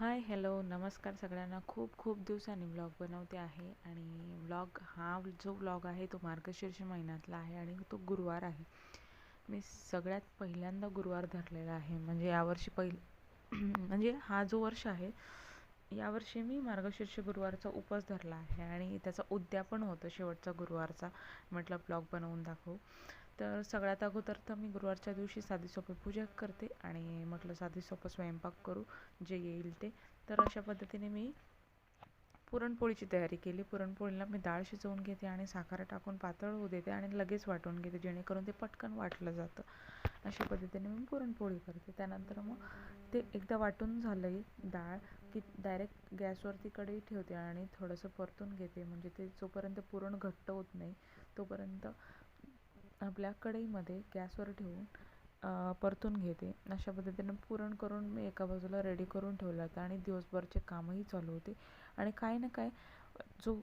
Hi hello नमस्कार सगळ्यांना. खूप खूप दिवसांनी व्लॉग बनवते आहे आणि जो व्लॉग आहे तो मार्गशीर्ष महिन्यातला आहे आणि तो गुरुवार आहे. मी सगळ्यात पहिल्यांदा गुरुवार धरलेला आहे. म्हणजे यावर्षी म्हणजे हा जो वर्ष आहे यावर्षी मी मार्गशीर्ष गुरुवारचा उपवास धरला आहे आणि त्याचा उद्यापन होतं शेवटचा गुरुवारचा. म्हटलं ब्लॉग बनवून दाखवू. तर सगळ्यात अगोदर तर मी गुरुवारच्या दिवशी साधी सोपी पूजा करते आणि म्हटलं साधी सोपं स्वयंपाक करू जे येईल ते. तर अशा पद्धतीने मी पुरणपोळीची तयारी केली. पुरणपोळीला मी डाळ शिजवून घेते आणि साखर टाकून पातळ होऊ देते आणि लगेच वाटून घेते, जेणेकरून ते पटकन वाटलं जातं. अशा पद्धतीने मी पुरणपोळी करते. त्यानंतर मग ते एकदा वाटून झालं डाळ की डायरेक्ट गॅसवरती कढई ठेवते आणि थोडंसं परतून घेते. म्हणजे ते जोपर्यंत पुरण घट्ट होत नाही तोपर्यंत आपल्या कढईमध्ये गॅसवर ठेवून परतून घेते. अशा पद्धतीने पुरण करून मी एका बाजूला रेडी करून ठेवलं होतं आणि दिवसभरचे कामही चालू होते आणि काही ना काय जो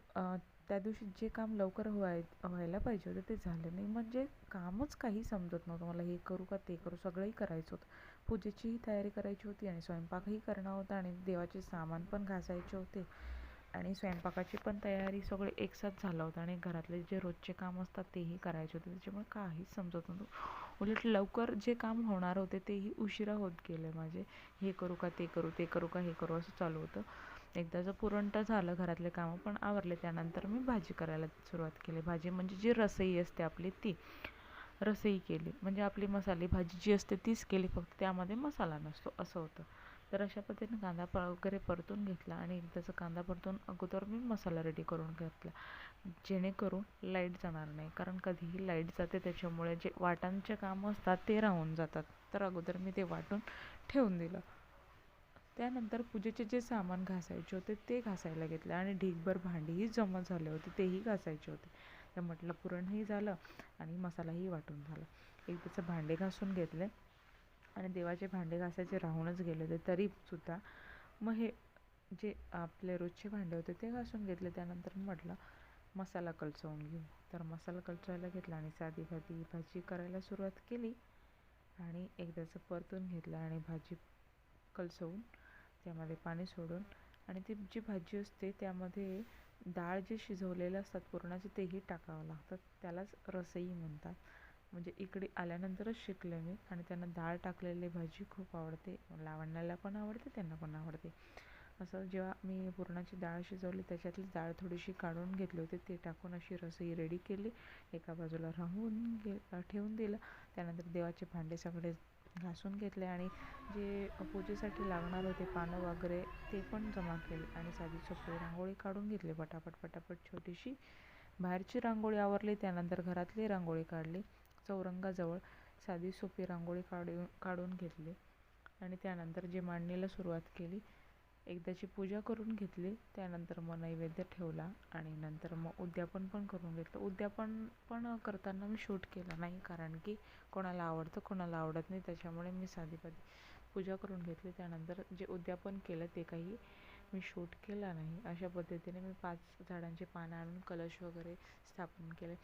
त्या दिवशी जे काम लवकर व्हायला पाहिजे होतं ते झालं नाही. म्हणजे कामच काही समजत नव्हतं मला, हे करू का ते करू, सगळंही करायचं होतं. पूजेचीही तयारी करायची होती आणि स्वयंपाकही करणं होतं आणि देवाचे सामान पण घासायचे होते आणि स्वयंपाकाची पण तयारी सगळं एकसाथ झालं होतं आणि घरातले जे रोजचे काम असतात तेही करायचे होते. त्याच्यामुळे काहीच समजत नव्हतं. उलट लवकर जे काम होणार होते तेही उशिरा होत गेले माझे. हे करू का ते करू, ते करू का हे करू, असं चालू होतं. एकदाचं पुरण तर झालं, घरातले कामं पण आवरले. त्यानंतर मी भाजी करायला सुरुवात केली. भाजी म्हणजे जी रसई असते आपली ती रसई केली. म्हणजे आपली मसाली भाजी जी असते तीच केली, फक्त त्यामध्ये मसाला नसतो असं होतं. तर अशा पद्धतीने कांदा वगैरे परतून घेतला आणि एकदाचं कांदा परतून अगोदर मी मसाला रेडी करून घेतला, जेणेकरून लाईट जाणार नाही. कारण कधीही लाईट जाते, त्याच्यामुळे जे वाटणचे कामं असतात ते राहून जातात. तर अगोदर मी ते वाटून ठेवून दिलं. त्यानंतर पूजेचे जे सामान घासायचे होते ते घासायला घेतले आणि ढीगभर भांडीही जमा झाले होते, तेही घासायचे होते. तर म्हटलं पुरणही झालं आणि मसालाही वाटून झाला. त्याचं भांडे घासून घेतले आणि देवाचे भांडे घासायचे राहूनच गेले होते तरीसुद्धा मग हे जे आपले रोजचे भांडे होते ते घासून घेतले. त्यानंतर म्हटलं मसाला कलचवून घेऊ. तर मसाला कलचवायला घेतला आणि साधी भाजी करायला सुरुवात केली आणि एकदाचं परतून घेतलं आणि भाजी कलचवून त्यामध्ये पाणी सोडून आणि ती जी भाजी असते त्यामध्ये डाळ जे शिजवलेले असतात पुरणाचे तेही टाकावं लागतात. त्यालाच रसई म्हणतात. म्हणजे इकडे आल्यानंतरच शिकले मी आणि त्यांना डाळ टाकलेली भाजी खूप आवडते. लावण्याला पण आवडते, त्यांना पण आवडते. असं जेव्हा मी पुरणाची डाळ शिजवली त्याच्यातली डाळ थोडीशी काढून घेतली होती, ते टाकून अशी रसई रेडी केली. एका बाजूला ठेवून दिलं. त्यानंतर देवाचे भांडे सगळे घासून घेतले आणि जे पूजेसाठी लागणार होते पानं वगैरे ते पण जमा केले आणि साधी सोपी रांगोळी काढून घेतली. पटापट छोटीशी बाहेरची रांगोळी आवरली. त्यानंतर घरातली रांगोळी काढली. चौरंगाजवळ साधी सोपी रांगोळी काढून घेतली आणि त्यानंतर जे मांडणीला सुरुवात केली. एकदाची पूजा करून घेतली. त्यानंतर मग नैवेद्य ठेवला आणि नंतर मग उद्यापन पण करून घेतलं. उद्यापन पण करताना मी शूट केलं नाही, कारण की कोणाला आवडतं कोणाला आवडत नाही. त्याच्यामुळे मी साधी पूजा करून घेतली. त्यानंतर जे उद्यापन केलं ते काही मी शूट केला नाही. अशा पद्धतीने मी 5 झाडांचे पानं आणून कलश वगैरे स्थापन केले.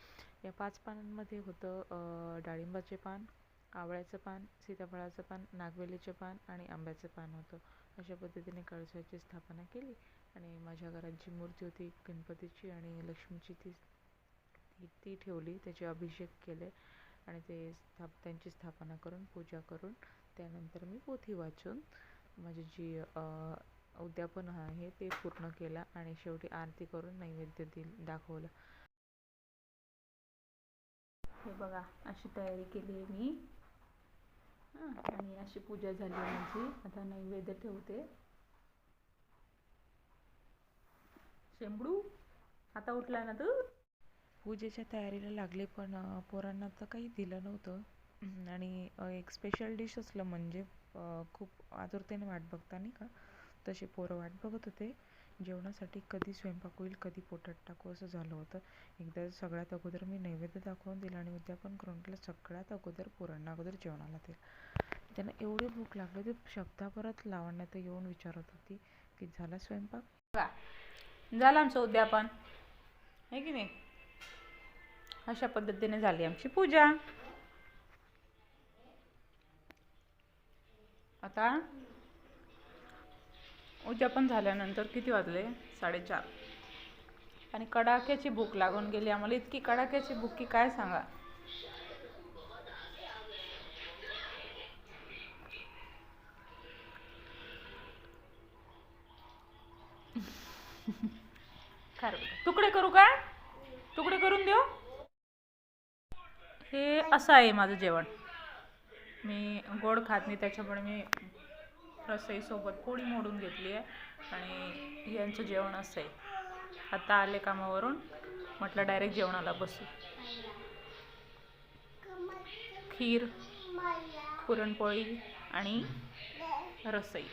या 5 पानांमध्ये होतं डाळिंबाचे पान, आवळ्याचं पान, सीताफळाचं पान, नागवेलीचे पान आणि आंब्याचं पान होतं. अशा पद्धतीने कळसाची स्थापना केली आणि माझ्या घरात जी मूर्ती होती गणपतीची आणि लक्ष्मीची ती ठेवली. त्याचे अभिषेक केले आणि त्यांची स्थापना करून पूजा करून त्यानंतर मी पोथी वाचून माझी जी उद्यापन आहे ते पूर्ण केला आणि शेवटी आरती करून नैवेद्य दाखवलं. हे बघा अशी तयारी केली आहे मी आणि अशी पूजा झाली माझी. आता नैवेद्य ठेवते. शेंबडू आता उठला ना तू. पूजेच्या तयारीला लागले पण पोरांना तर काही दिलं नव्हतं आणि एक स्पेशल डिश असलं म्हणजे खूप आतुरतेने वाट बघता नाही का, तसे पोरं वाट बघत होते जेवणासाठी. कधी स्वयंपाक होईल, कधी पोटात टाकू, असं झालं होतं. एकदा सगळ्यात अगोदर मी नैवेद्य दाखवून दिला आणि उद्यापन करून दिलं. सगळ्यात अगोदर पोरांना अगोदर जेवणाला दिलं. त्यांना एवढी भूक लागली होती. शब्दाभरात लावण्यात येऊन विचारत होती की झाला स्वयंपाक. झालं आमचं उद्यापन आहे की नाही. अशा पद्धतीने झाली आमची पूजा. आता उद्यापन झाल्यानंतर किती वाजले? 4:30. आणि कडाक्याची भूक लागून गेली आम्हाला, इतकी कडाक्याची भूक की काय सांगा. तुकडे करू का? तुकडे करून देऊ? हे असं आहे माझं जेवण. मी गोड खात नाही त्याच्यामुळे मी रसईसोबत पोळी मोडून घेतली आहे आणि यांचं जेवण असं आहे. आता आले कामावरून, म्हटलं डायरेक्ट जेवणाला बसू. खीर, पुरणपोळी आणि रसई.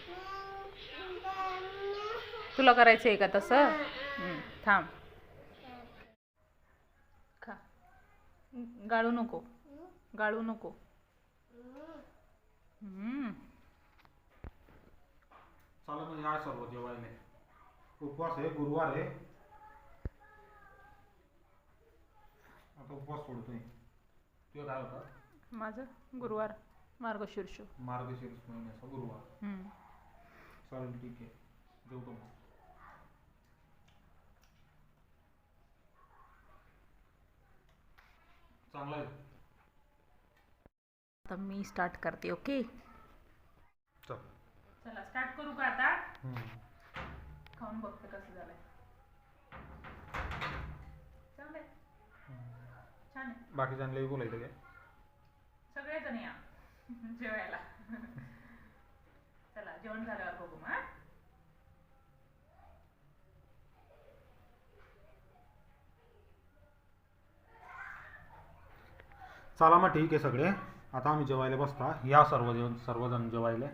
तुला करायचं आहे का तसं? थांब, खा. गाळू नको, गाळू नको. चालेल मग या सर्व जेवायला. उपवास आहे, गुरुवार आहे. आता उपवास सोडतोय. तुझं काय होता? माझं गुरुवार, मार्गशीर्ष महिन्याचा गुरुवार. चालेल ठीक आहे, जेवतो मग. चांगला आहे. आता मी स्टार्ट करते. ओके, चला स्टार्ट करू का आता? खाऊन बघते कसं झालंय. चांगलंय, छान आहे. बाकीच्यांनाही बोलायचं काय? सगळेजण या जेवायला. चला जेवण झाल्यावर बघू मग. चला मग ठीक आहे सगळे, आता आम्ही जेवायला बसता. या सर्वजण जेवायला.